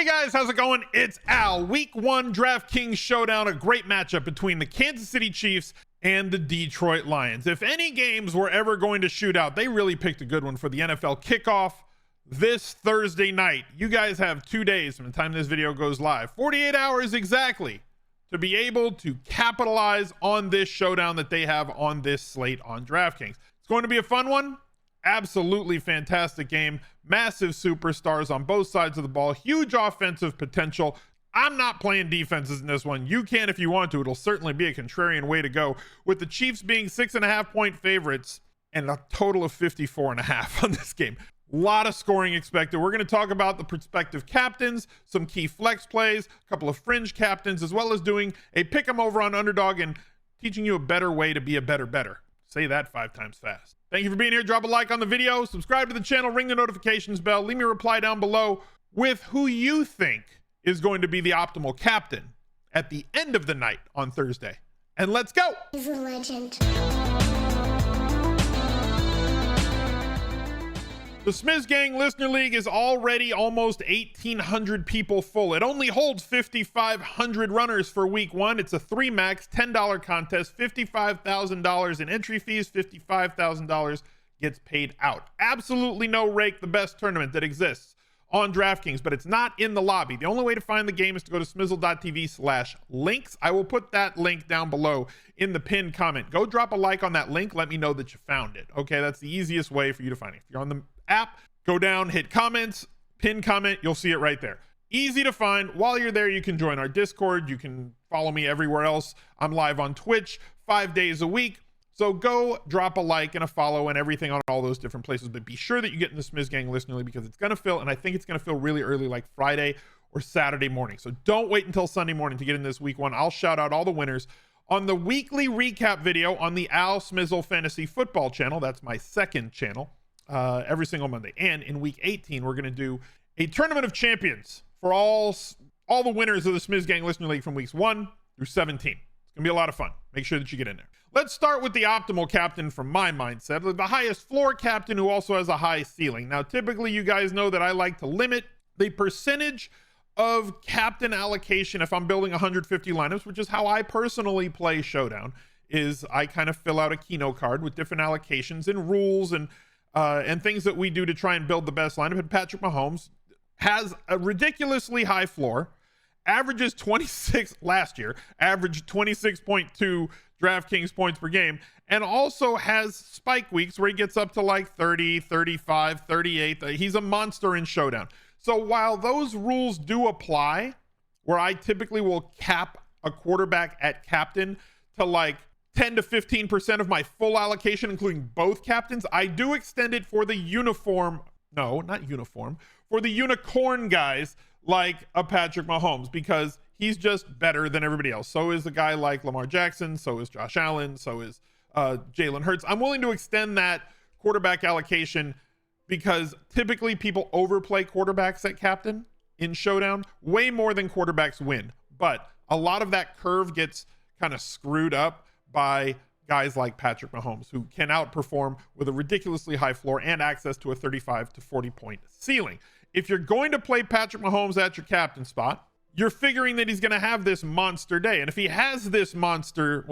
Hey guys, how's it going? It's Al. Week 1 DraftKings Showdown, a great matchup between the Kansas City Chiefs and the Detroit Lions. If any games were ever going to shoot out, they really picked a good one for the NFL kickoff this Thursday night. You guys have 2 days from the time this video goes live, 48 hours exactly, to be able to capitalize on this showdown that they have on this slate on DraftKings. It's going to be a fun one. Absolutely fantastic game. Massive superstars on both sides of the ball. Huge offensive potential. I'm not playing defenses in this one. You can if you want to. It'll certainly be a contrarian way to go, with the Chiefs being 6.5-point favorites and a total of 54.5 on this game. A lot of scoring expected. We're going to talk about the prospective captains, some key flex plays, a couple of fringe captains, as well as doing a pick 'em over on Underdog and teaching you a better way to be a better. Say that 5 times fast. Thank you for being here. Drop a like on the video, subscribe to the channel, ring the notifications bell, leave me a reply down below with who you think is going to be the optimal captain at the end of the night on Thursday. And let's go. He's a legend. The Smiz Gang Listener League is already almost 1,800 people full. It only holds 5,500 runners for week 1. It's a 3-max $10 contest, $55,000 in entry fees, $55,000 gets paid out. Absolutely no rake, the best tournament that exists on DraftKings, but it's not in the lobby. The only way to find the game is to go to smizzle.tv/links. I will put that link down below in the pinned comment. Go drop a like on that link. Let me know that you found it. Okay, that's the easiest way for you to find it. If you're on the app, go down, hit comments, pin comment, you'll see it right there. Easy to find. While you're there, you can join our Discord. You can follow me everywhere else. I'm live on Twitch 5 days a week. So go drop a like and a follow and everything on all those different places. But be sure that you get in the Smiz Gang Listener League, because it's going to fill, and I think it's going to fill really early, like Friday or Saturday morning. So don't wait until Sunday morning to get in this week 1. I'll shout out all the winners on the weekly recap video on the Al Smizzle Fantasy Football channel. That's my second channel. Every single Monday. And in week 18, we're going to do a tournament of champions for all the winners of the Smiz Gang Listener League from weeks 1 through 17. It's going to be a lot of fun. Make sure that you get in there. Let's start with the optimal captain from my mindset, the highest floor captain who also has a high ceiling. Now, typically you guys know that I like to limit the percentage of captain allocation if I'm building 150 lineups, which is how I personally play Showdown. Is I kind of fill out a Keno card with different allocations and rules and things that we do to try and build the best lineup. And Patrick Mahomes has a ridiculously high floor, averages 26 last year, averaged 26.2 DraftKings points per game, and also has spike weeks where he gets up to like 30, 35, 38. He's a monster in Showdown. So while those rules do apply, where I typically will cap a quarterback at captain to like 10 to 15% of my full allocation, including both captains, I do extend it for the for the unicorn guys like a Patrick Mahomes, because he's just better than everybody else. So is a guy like Lamar Jackson, so is Josh Allen, so is Jalen Hurts. I'm willing to extend that quarterback allocation because typically people overplay quarterbacks at captain in Showdown way more than quarterbacks win. But a lot of that curve gets kind of screwed up by guys like Patrick Mahomes, who can outperform with a ridiculously high floor and access to a 35 to 40 point ceiling. If you're going to play Patrick Mahomes at your captain spot, you're figuring that he's going to have this monster day. And if he has this monster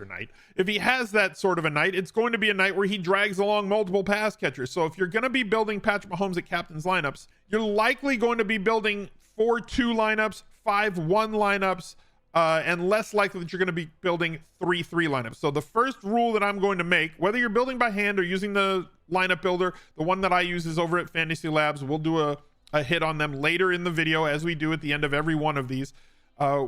night, if he has that sort of a night, it's going to be a night where he drags along multiple pass catchers. So if you're going to be building Patrick Mahomes at captain's lineups, you're likely going to be building 4-2 lineups, 5-1 lineups, and less likely that you're going to be building 3-3 lineups. So the first rule that I'm going to make, whether you're building by hand or using the lineup builder, the one that I use is over at Fantasy Labs. We'll do a hit on them later in the video, as we do at the end of every one of these,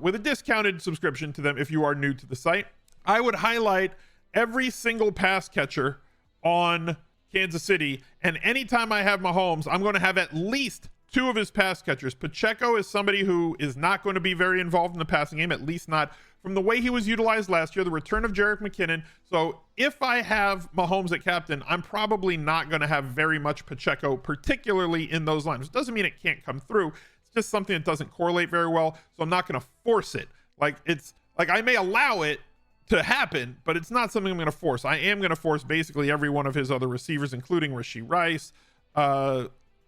with a discounted subscription to them if you are new to the site. I would highlight every single pass catcher on Kansas City, and anytime I have Mahomes, I'm going to have at least 2 of his pass catchers. Pacheco is somebody who is not going to be very involved in the passing game, at least not from the way he was utilized last year, the return of Jerick McKinnon. So if I have Mahomes at captain, I'm probably not going to have very much Pacheco, particularly in those lineups. Doesn't mean it can't come through. It's just something that doesn't correlate very well. So I'm not going to force it. It's like I may allow it to happen, but it's not something I'm going to force. I am going to force basically every one of his other receivers, including Rashee Rice.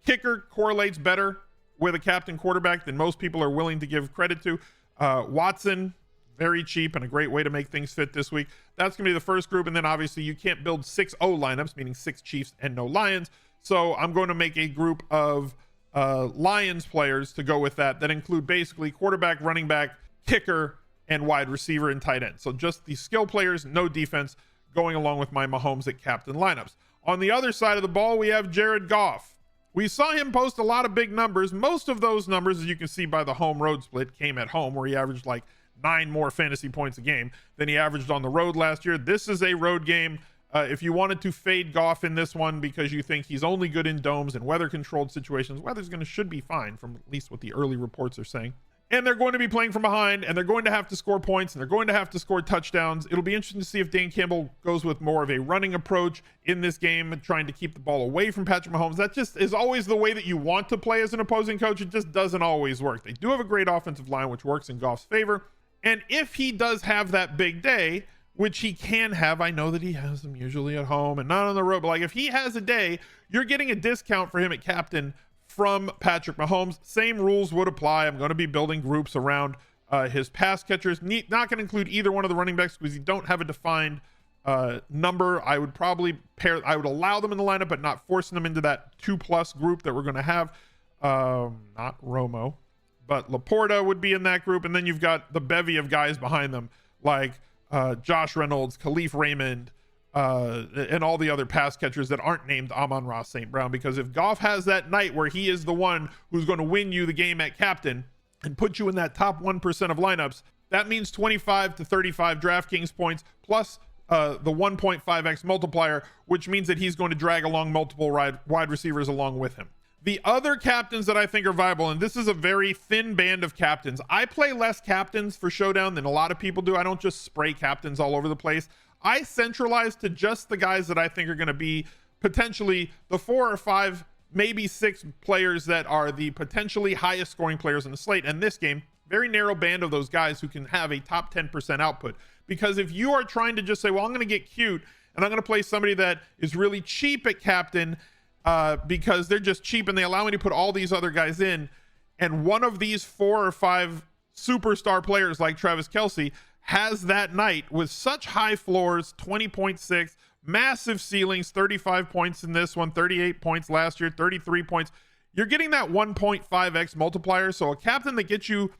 Kicker correlates better with a captain quarterback than most people are willing to give credit to. Watson, very cheap and a great way to make things fit this week. That's going to be the first group. And then obviously you can't build 6 O lineups, meaning 6 Chiefs and no Lions. So I'm going to make a group of Lions players to go with that include basically quarterback, running back, kicker, and wide receiver and tight end. So just the skill players, no defense, going along with my Mahomes at captain lineups. On the other side of the ball, we have Jared Goff. We saw him post a lot of big numbers. Most of those numbers, as you can see by the home road split, came at home, where he averaged like 9 more fantasy points a game than he averaged on the road last year. This is a road game. If you wanted to fade Goff in this one because you think he's only good in domes and weather controlled situations, should be fine from at least what the early reports are saying. And they're going to be playing from behind, and they're going to have to score points, and they're going to have to score touchdowns. It'll be interesting to see if Dan Campbell goes with more of a running approach in this game, trying to keep the ball away from Patrick Mahomes. That just is always the way that you want to play as an opposing coach. It just doesn't always work. They do have a great offensive line, which works in Goff's favor. And if he does have that big day, which he can have, I know that he has them usually at home and not on the road, but like if he has a day, you're getting a discount for him at captain from Patrick Mahomes. Same rules would apply. I'm going to be building groups around his pass catchers. Not going to include either one of the running backs because you don't have a defined number. I would allow them in the lineup, but not forcing them into that 2+ group that we're going to have. Not Romo, but Laporta would be in that group. And then you've got the bevy of guys behind them, like Josh Reynolds, Khalif, Raymond, and all the other pass catchers that aren't named Amon-Ra St. Brown. Because if Goff has that night where he is the one who's going to win you the game at captain and put you in that top 1% of lineups, that means 25 to 35 DraftKings points plus the 1.5x multiplier, which means that he's going to drag along multiple wide receivers along with him. The other captains that I think are viable, and this is a very thin band of captains. I play less captains for Showdown than a lot of people do. I don't just spray captains all over the place. I centralize to just the guys that I think are going to be potentially the 4 or 5, maybe 6 players that are the potentially highest scoring players in the slate. And this game, very narrow band of those guys who can have a top 10% output. Because if you are trying to just say, well, I'm going to get cute and I'm going to play somebody that is really cheap at captain because they're just cheap and they allow me to put all these other guys in, and one of these 4 or 5 superstar players like Travis Kelce has that night with such high floors, 20.6, massive ceilings, 35 points in this one, 38 points last year, 33 points. You're getting that 1.5x multiplier. So a captain that gets you,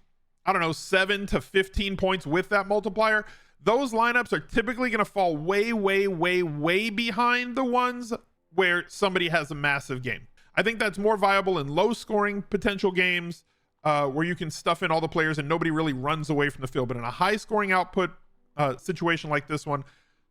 7 to 15 points with that multiplier, those lineups are typically going to fall way, way, way, way behind the ones where somebody has a massive game. I think that's more viable in low scoring potential games where you can stuff in all the players and nobody really runs away from the field. But in a high scoring output situation like this one,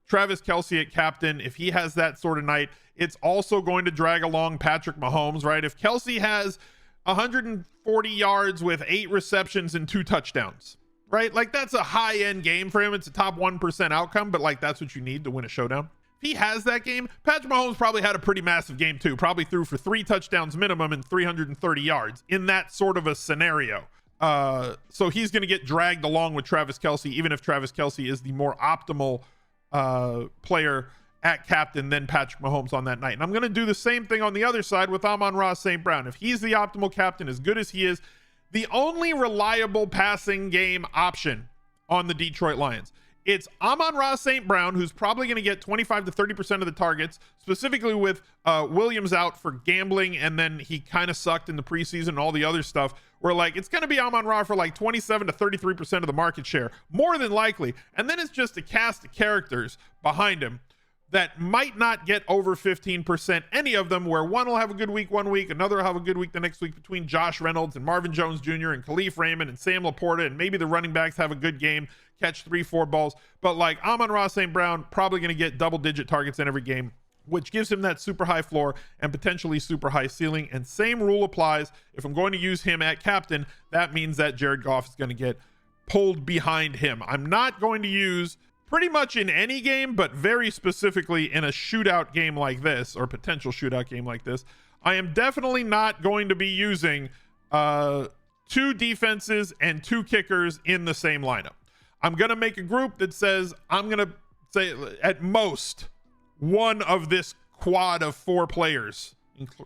Travis Kelce at captain, if he has that sort of night, it's also going to drag along Patrick Mahomes, right? If Kelce has 140 yards with 8 receptions and 2 touchdowns, right? Like that's a high end game for him. It's a top 1% outcome, but like that's what you need to win a showdown. If he has that game, Patrick Mahomes probably had a pretty massive game too. Probably threw for 3 touchdowns minimum and 330 yards in that sort of a scenario. So he's going to get dragged along with Travis Kelce, even if Travis Kelce is the more optimal player at captain than Patrick Mahomes on that night. And I'm going to do the same thing on the other side with Amon-Ra St. Brown. If he's the optimal captain, as good as he is, the only reliable passing game option on the Detroit Lions, it's Amon-Ra St. Brown, who's probably going to get 25 to 30% of the targets, specifically with Williams out for gambling, and then he kind of sucked in the preseason and all the other stuff, where like it's going to be Amon-Ra for like 27 to 33% of the market share, more than likely. And then it's just a cast of characters behind him that might not get over 15%, any of them, where one will have a good week one week, another will have a good week the next week, between Josh Reynolds and Marvin Jones Jr. and Khalif, Raymond and Sam Laporta, and maybe the running backs have a good game, catch 3-4 balls. But like Amon-Ra St. Brown, probably going to get double-digit targets in every game, which gives him that super high floor and potentially super high ceiling. And same rule applies. If I'm going to use him at captain, that means that Jared Goff is going to get pulled behind him. I'm not going to use pretty much in any game, but very specifically in a shootout game like this, or potential shootout game like this, I am definitely not going to be using 2 defenses and 2 kickers in the same lineup. I'm going to make a group that says, I'm going to say at most one of this quad of 4 players,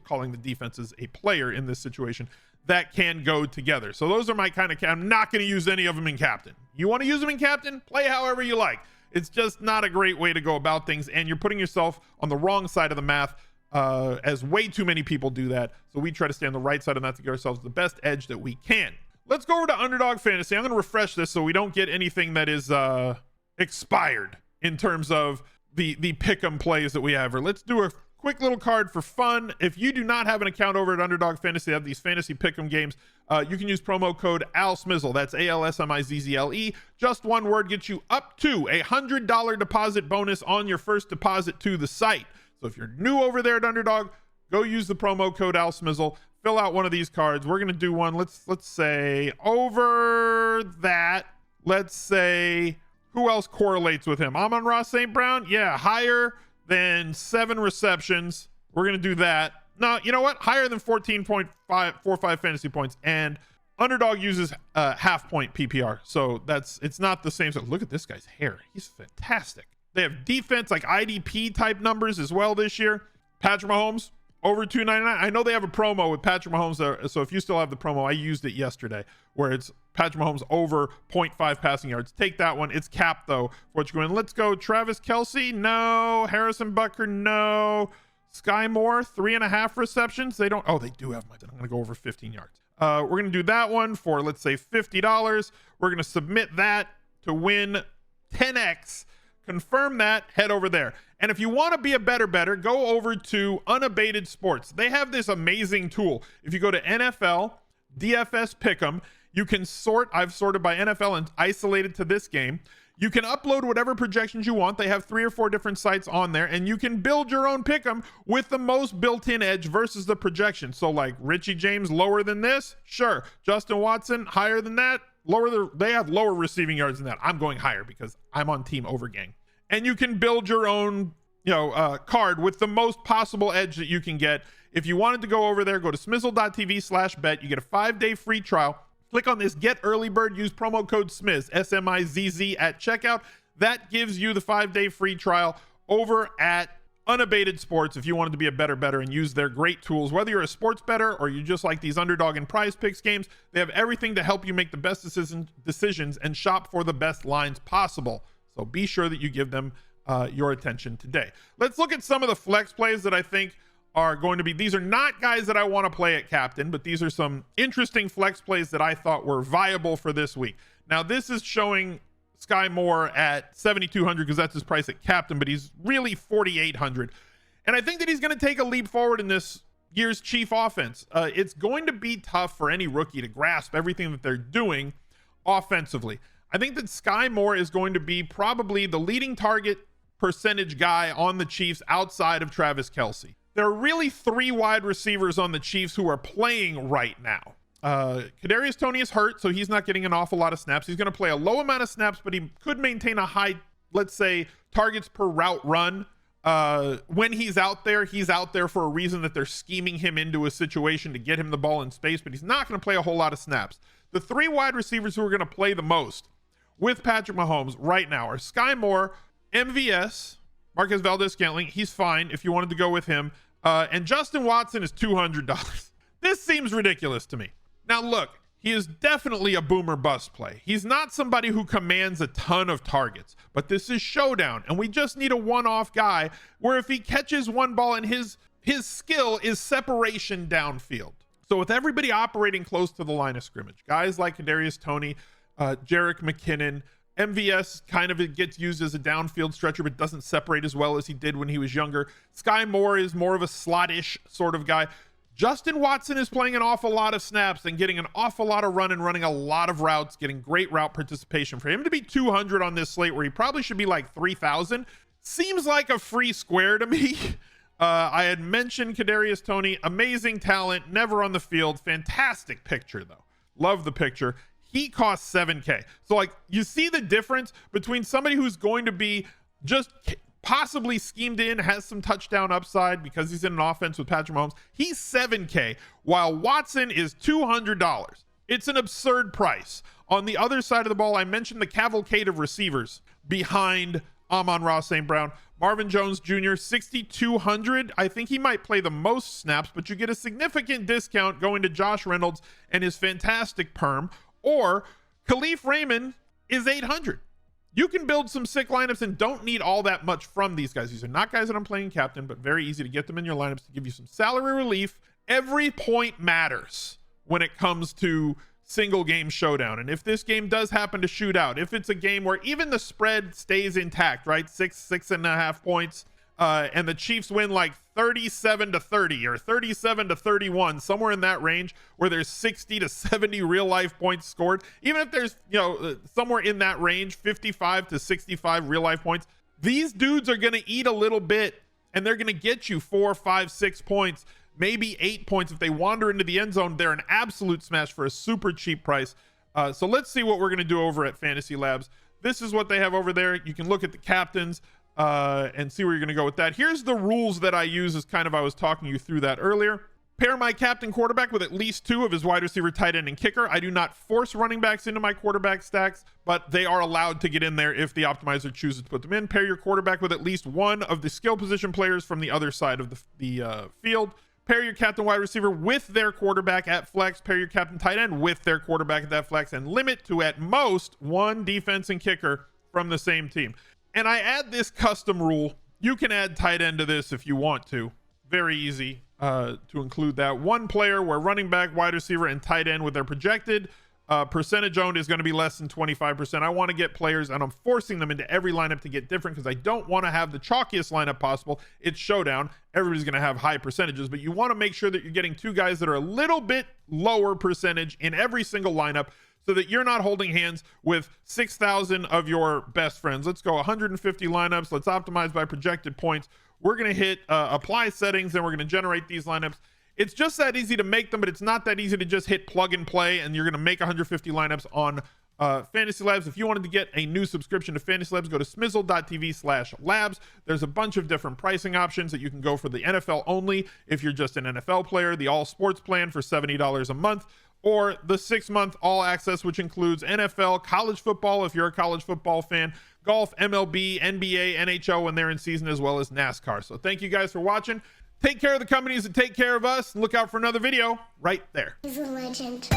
calling the defenses a player in this situation, that can go together. So those are my kind of, I'm not going to use any of them in captain. You want to use them in captain? Play however you like. It's just not a great way to go about things, and you're putting yourself on the wrong side of the math, as way too many people do that. So we try to stay on the right side of that to get ourselves the best edge that we can. Let's go over to Underdog Fantasy. I'm going to refresh this so we don't get anything that is expired in terms of the pick'em plays that we have here. Let's do a quick little card for fun. If you do not have an account over at Underdog Fantasy, they have these fantasy pick'em games. You can use promo code ALSMIZZLE. That's ALSMIZZLE. Just one word gets you up to $100 deposit bonus on your first deposit to the site. So if you're new over there at Underdog, go use the promo code ALSMIZZLE. Fill out one of these cards. We're going to do one. Let's say over that. Let's say who else correlates with him? Amon-Ra St. Brown? Yeah, higher than 7 receptions. We're going to do that. No, you know what? Higher than 14.45 fantasy points. And Underdog uses half point PPR. So it's not the same. So look at this guy's hair. He's fantastic. They have defense like IDP type numbers as well this year. Patrick Mahomes over 299. I know they have a promo with Patrick Mahomes. So if you still have the promo, I used it yesterday where it's Patrick Mahomes over 0.5 passing yards. Take that one. It's capped though. What you're going. Let's go. Travis Kelce. No. Harrison Butker. No. Sky Moore. 3.5 receptions. They don't. Oh, they do have my. I'm going to go over 15 yards. We're going to do that one for, let's say, $50. We're going to submit that to win 10x. Confirm that. Head over there. And if you want to be a better, go over to Unabated Sports. They have this amazing tool. If you go to NFL, DFS Pick'em, you can sort. I've sorted by NFL and isolated to this game. You can upload whatever projections you want. They have 3 or 4 different sites on there, and you can build your own pick'em with the most built-in edge versus the projection. So like Richie James lower than this, sure. Justin Watson higher than that, they have lower receiving yards than that. I'm going higher because I'm on team overgang. And you can build your own, card with the most possible edge that you can get. If you wanted to go over there, go to smizzle.tv/bet. You get a 5-day free trial. Click on this Get Early Bird. Use promo code SMIZZ, SMIZZ at checkout. That gives you the 5-day free trial over at Unabated Sports if you wanted to be a better and use their great tools. Whether you're a sports bettor or you just like these Underdog and Prize Picks games, they have everything to help you make the best decisions and shop for the best lines possible. So be sure that you give them your attention today. Let's look at some of the flex plays that I think are going to be. These are not guys that I want to play at captain, but these are some interesting flex plays that I thought were viable for this week. Now, this is showing Sky Moore at 7,200 because that's his price at captain, but he's really 4,800. And I think that he's going to take a leap forward in this year's Chief offense. It's going to be tough for any rookie to grasp everything that they're doing offensively. I think that Sky Moore is going to be probably the leading target percentage guy on the Chiefs outside of Travis Kelce. There are really 3 wide receivers on the Chiefs who are playing right now. Kadarius Toney is hurt, so he's not getting an awful lot of snaps. He's going to play a low amount of snaps, but he could maintain a high, let's say, targets per route run. When he's out there for a reason that they're scheming him into a situation to get him the ball in space, but he's not going to play a whole lot of snaps. The 3 wide receivers who are going to play the most with Patrick Mahomes right now are Sky Moore, MVS, Marquez Valdes-Scantling. He's fine if you wanted to go with him. And Justin Watson is $200. This seems ridiculous to me. Now, look, he is definitely a boomer bust play. He's not somebody who commands a ton of targets, but this is Showdown, and we just need a one-off guy where if he catches one ball and his skill is separation downfield. So with everybody operating close to the line of scrimmage, guys like Kadarius Toney, Jerick McKinnon, MVS kind of gets used as a downfield stretcher, but doesn't separate as well as he did when he was younger. Sky Moore is more of a slot-ish sort of guy. Justin Watson is playing an awful lot of snaps and getting an awful lot of run and running a lot of routes, getting great route participation. For him to be 200 on this slate where he probably should be like 3,000 seems like a free square to me. I had mentioned Kadarius Toney, amazing talent, never on the field. Fantastic picture, though. Love the picture. He costs $7K. So, like, you see the difference between somebody who's going to be just possibly schemed in, has some touchdown upside because he's in an offense with Patrick Mahomes. He's $7K, while Watson is $200. It's an absurd price. On the other side of the ball, I mentioned the cavalcade of receivers behind Amon-Ra St. Brown. Marvin Jones Jr., 6,200. I think he might play the most snaps, but you get a significant discount going to Josh Reynolds and his fantastic perm. Or Khalif Raymond is 800. You can build some sick lineups and don't need all that much from these guys. These are not guys that I'm playing captain, but very easy to get them in your lineups to give you some salary relief. Every point matters when it comes to single game showdown. And if this game does happen to shoot out, if it's a game where even the spread stays intact, right? 6.5 points, and the Chiefs win like 37-30 or 37-31, somewhere in that range where there's 60 to 70 real life points scored, even if there's, somewhere in that range, 55 to 65 real life points, these dudes are going to eat a little bit and they're going to get you 4, 5, 6 points, maybe 8 points. If they wander into the end zone, they're an absolute smash for a super cheap price. So let's see what we're going to do over at Fantasy Labs. This is what they have over there. You can look at the captains and see where you're going to go with that. Here's the rules that I use, as kind of I was talking you through that earlier. Pair my captain quarterback with at least 2 of his wide receiver, tight end, and kicker. I do not force running backs into my quarterback stacks, but they are allowed to get in there if the optimizer chooses to put them in. Pair your quarterback with at least 1 of the skill position players from the other side of the field. Pair your captain wide receiver with their quarterback at flex. Pair your captain tight end with their quarterback at that flex, and limit to at most 1 defense and kicker from the same team. And I add this custom rule. You can add tight end to this if you want to. Very easy to include that. 1 player where running back, wide receiver, and tight end with their projected percentage owned is going to be less than 25%. I want to get players, and I'm forcing them into every lineup to get different because I don't want to have the chalkiest lineup possible. It's showdown. Everybody's going to have high percentages, but you want to make sure that you're getting 2 guys that are a little bit lower percentage in every single lineup, so that you're not holding hands with 6,000 of your best friends. Let's go 150 lineups. Let's optimize by projected points. We're going to hit apply settings, and we're going to generate these lineups. It's just that easy to make them, but it's not that easy to just hit plug and play, and you're going to make 150 lineups on Fantasy Labs. If you wanted to get a new subscription to Fantasy Labs, go to smizzle.tv/labs. There's a bunch of different pricing options that you can go for the NFL only if you're just an NFL player, the all sports plan for $70 a month, or the 6-month all access, which includes NFL, college football if you're a college football fan, golf, MLB, NBA, NHL when they're in season, as well as NASCAR. So thank you guys for watching. Take care of the companies that take care of us, and look out for another video right there. He's a legend.